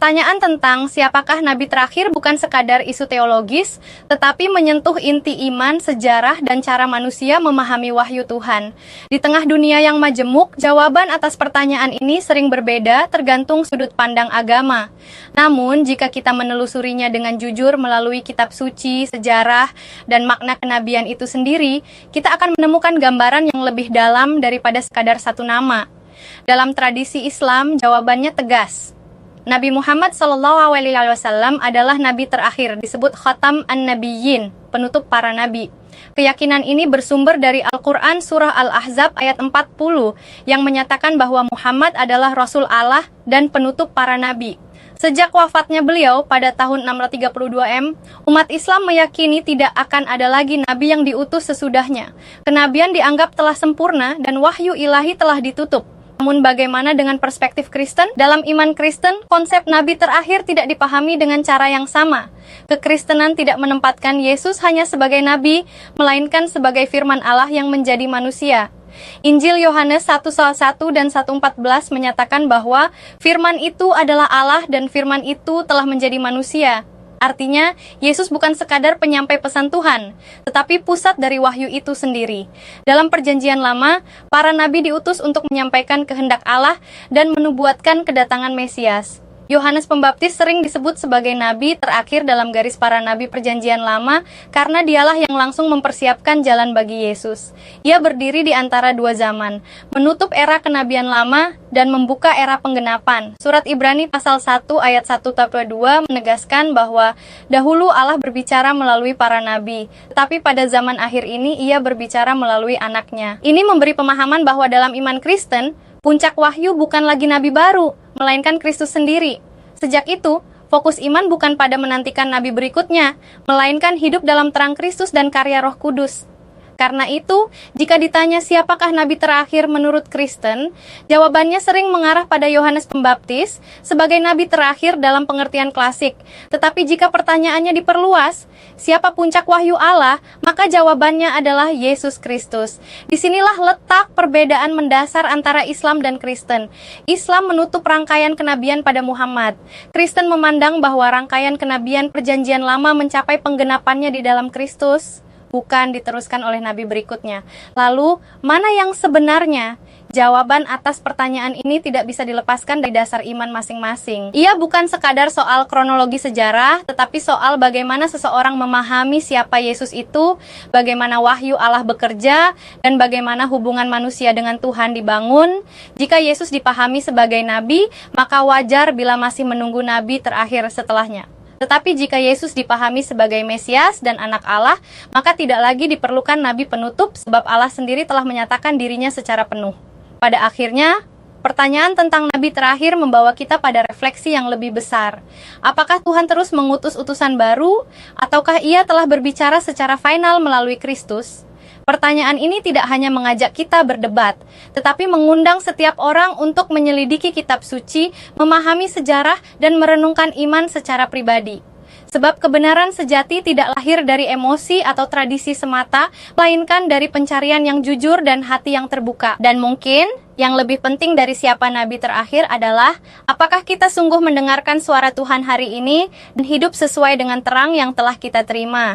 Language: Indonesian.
Pertanyaan tentang siapakah nabi terakhir bukan sekadar isu teologis, tetapi menyentuh inti iman, sejarah, dan cara manusia memahami wahyu Tuhan. Di tengah dunia yang majemuk, jawaban atas pertanyaan ini sering berbeda tergantung sudut pandang agama. Namun, jika kita menelusurinya dengan jujur melalui kitab suci, sejarah, dan makna kenabian itu sendiri, kita akan menemukan gambaran yang lebih dalam daripada sekadar satu nama. Dalam tradisi Islam, jawabannya tegas. Nabi Muhammad SAW adalah nabi terakhir, disebut Khatam an-Nabiyyin, penutup para nabi. Keyakinan ini bersumber dari Al-Quran Surah Al-Ahzab ayat 40 yang menyatakan bahwa Muhammad adalah Rasul Allah dan penutup para nabi. Sejak wafatnya beliau pada tahun 632 M, umat Islam meyakini tidak akan ada lagi nabi yang diutus sesudahnya. Kenabian dianggap telah sempurna dan wahyu ilahi telah ditutup. Namun bagaimana dengan perspektif Kristen? Dalam iman Kristen, konsep nabi terakhir tidak dipahami dengan cara yang sama. Kekristenan tidak menempatkan Yesus hanya sebagai nabi, melainkan sebagai firman Allah yang menjadi manusia. Injil Yohanes 1:1 dan 1:14 menyatakan bahwa firman itu adalah Allah dan firman itu telah menjadi manusia. Artinya, Yesus bukan sekadar penyampai pesan Tuhan, tetapi pusat dari wahyu itu sendiri. Dalam perjanjian lama, para nabi diutus untuk menyampaikan kehendak Allah dan menubuatkan kedatangan Mesias. Yohanes Pembaptis sering disebut sebagai nabi terakhir dalam garis para nabi perjanjian lama karena dialah yang langsung mempersiapkan jalan bagi Yesus. Ia berdiri di antara dua zaman, menutup era kenabian lama dan membuka era penggenapan. Surat Ibrani pasal 1 ayat 1-2 menegaskan bahwa dahulu Allah berbicara melalui para nabi, tetapi pada zaman akhir ini ia berbicara melalui anaknya. Ini memberi pemahaman bahwa dalam iman Kristen, puncak wahyu bukan lagi nabi baru, melainkan Kristus sendiri. Sejak itu, fokus iman bukan pada menantikan nabi berikutnya, melainkan hidup dalam terang Kristus dan karya Roh Kudus. Karena itu, jika ditanya siapakah nabi terakhir menurut Kristen, jawabannya sering mengarah pada Yohanes Pembaptis sebagai nabi terakhir dalam pengertian klasik. Tetapi jika pertanyaannya diperluas, siapa puncak wahyu Allah, maka jawabannya adalah Yesus Kristus. Disinilah letak perbedaan mendasar antara Islam dan Kristen. Islam menutup rangkaian kenabian pada Muhammad. Kristen memandang bahwa rangkaian kenabian perjanjian lama mencapai penggenapannya di dalam Kristus, bukan diteruskan oleh nabi berikutnya. Lalu, mana yang sebenarnya? Jawaban atas pertanyaan ini tidak bisa dilepaskan dari dasar iman masing-masing. Ia bukan sekadar soal kronologi sejarah, tetapi soal bagaimana seseorang memahami siapa Yesus itu, bagaimana wahyu Allah bekerja, dan bagaimana hubungan manusia dengan Tuhan dibangun. Jika Yesus dipahami sebagai nabi, maka wajar bila masih menunggu nabi terakhir setelahnya. Tetapi jika Yesus dipahami sebagai Mesias dan anak Allah, maka tidak lagi diperlukan nabi penutup sebab Allah sendiri telah menyatakan dirinya secara penuh. Pada akhirnya, pertanyaan tentang nabi terakhir membawa kita pada refleksi yang lebih besar. Apakah Tuhan terus mengutus utusan baru, ataukah Ia telah berbicara secara final melalui Kristus? Pertanyaan ini tidak hanya mengajak kita berdebat, tetapi mengundang setiap orang untuk menyelidiki kitab suci, memahami sejarah, dan merenungkan iman secara pribadi. Sebab kebenaran sejati tidak lahir dari emosi atau tradisi semata, melainkan dari pencarian yang jujur dan hati yang terbuka. Dan mungkin, yang lebih penting dari siapa nabi terakhir adalah, apakah kita sungguh mendengarkan suara Tuhan hari ini dan hidup sesuai dengan terang yang telah kita terima?